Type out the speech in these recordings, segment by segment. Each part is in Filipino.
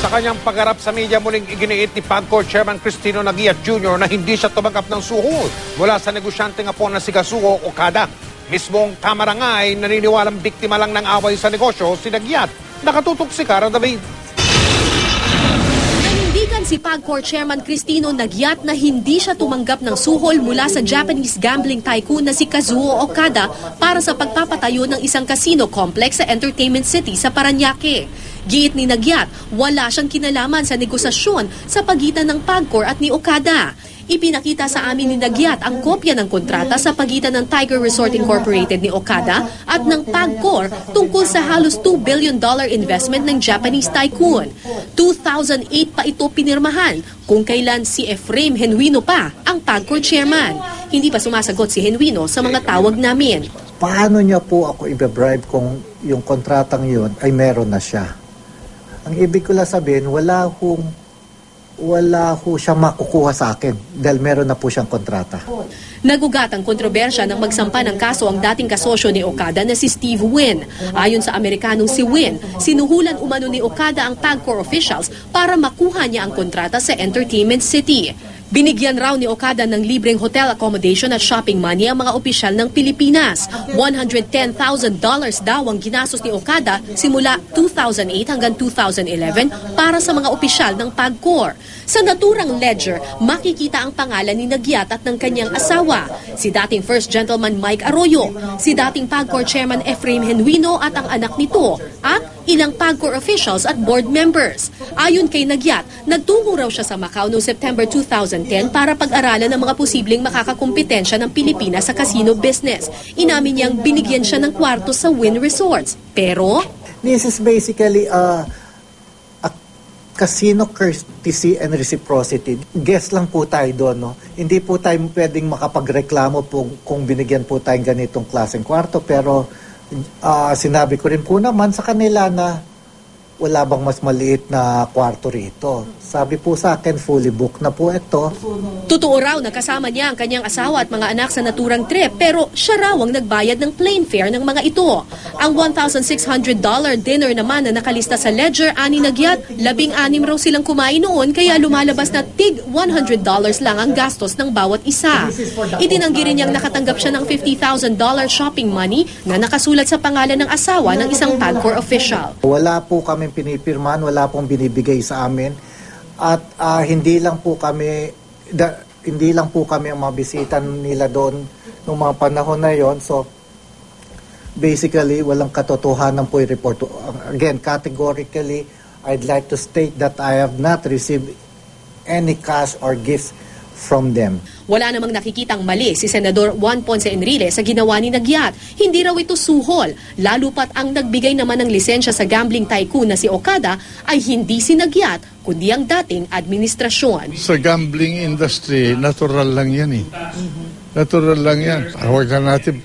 Sa kanyang pagharap sa media, muling iginiit ni PAGCOR Chairman Cristino Naguiat Jr. na hindi siya tumanggap ng suhol mula sa negosyante nga po na si Kazuo Okada. Mismong kamera nga ay naniniwalang biktima lang ng away sa negosyo si Naguiat. Nakatutok si Cara David. Nanindigan si PAGCOR Chairman Cristino Naguiat na hindi siya tumanggap ng suhol mula sa Japanese gambling tycoon na si Kazuo Okada para sa pagpapatayo ng isang casino complex sa Entertainment City sa Parañaque. Giit ni Naguiat, wala siyang kinalaman sa negosasyon sa pagitan ng PAGCOR at ni Okada. Ipinakita sa amin ni Naguiat ang kopya ng kontrata sa pagitan ng Tiger Resort Incorporated ni Okada at ng PAGCOR tungkol sa halos $2 billion investment ng Japanese tycoon. 2008 pa ito pinirmahan, kung kailan si Efraim Genuino pa ang PAGCOR chairman. Hindi pa sumasagot si Genuino sa mga tawag namin. Paano niya po ako i-bribe kung yung kontratang yun ay meron na siya? Ang ibig ko lang sabihin, wala ho siya makukuha sa akin dahil meron na po siyang kontrata. Nagugat ang kontrobersya ng magsampa ng kaso ang dating kasosyo ni Okada na si Steve Wynn. Ayon sa Amerikanong si Wynn, sinuhulan umano ni Okada ang PAGCOR officials para makuha niya ang kontrata sa Entertainment City. Binigyan raw ni Okada ng libreng hotel accommodation at shopping money ang mga opisyal ng Pilipinas. $110,000 daw ang ginastos ni Okada simula 2008 hanggang 2011 para sa mga opisyal ng PAGCOR. Sa naturang ledger, makikita ang pangalan ni Naguiat at ng kanyang asawa, si dating First Gentleman Mike Arroyo, si dating PAGCOR Chairman Efraim Genuino at ang anak nito, at ilang PAGCOR officials at board members. Ayon kay Naguiat, nagtungo raw siya sa Macau noong September 2010 para pag-aralan ng mga posibleng makakakumpetensya ng Pilipinas sa casino business. Inamin niyang binigyan siya ng kwarto sa Wynn Resorts. Pero this is basically a casino courtesy and reciprocity. Guess lang po tayo doon, no? Hindi po tayo pwedeng makapagreklamo po kung binigyan po tayong ganitong klaseng kwarto, pero sinabi ko rin po naman sa kanila na wala bang mas maliit na kwarto rito. Sabi po sa akin, fully booked na po ito. Totoo raw na kasama niya ang kanyang asawa at mga anak sa naturang trip, pero siya raw ang nagbayad ng plane fare ng mga ito. Ang $1,600 dinner naman na nakalista sa ledger, ani Naguiat, 16 raw silang kumain noon, kaya lumalabas na tig $100 lang ang gastos ng bawat isa. Itinanggi rin niyang nakatanggap siya ng $50,000 shopping money na nakasulat sa pangalan ng asawa ng isang PAGCOR official. Wala po kami pinipirman, wala pong binibigay sa amin. At hindi lang po kami ang mabisita nila doon noong mga panahon na yon. So basically walang katotohanan po i-report. Again, categorically, I'd like to state that I have not received any cash or gifts from them. Wala namang nakikitang mali si Senador Juan Ponce Enrile sa ginawa ni Naguiat. Hindi raw ito suhol, lalo pat ang nagbigay naman ng lisensya sa gambling tycoon na si Okada ay hindi si Naguiat, kundi ang dating administrasyon. Sa gambling industry, natural lang yan eh. Natural lang yan. Huwag ka natin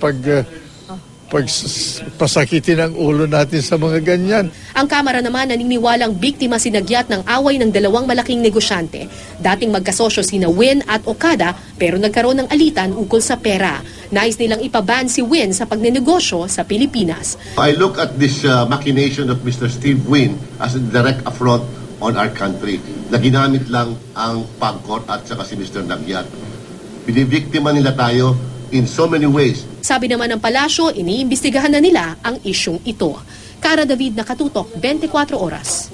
pasakitin ang ulo natin sa mga ganyan. Ang Kamara naman naniniwalang biktima si Naguiat ng away ng dalawang malaking negosyante. Dating magkasosyo sina Wynn at Okada, pero nagkaroon ng alitan ukol sa pera. Nais nilang ipaban si Wynn sa pagnenegosyo sa Pilipinas. I look at this machination of Mr. Steve Wynn as a direct affront on our country na ginamit lang ang PAGCOR at saka si Mr. Naguiat. Binibiktima nila tayo in so many ways. Sabi naman ng palasyo, iniimbestigahan na nila ang isyong ito. Cara David, Nakatutok, 24 Oras.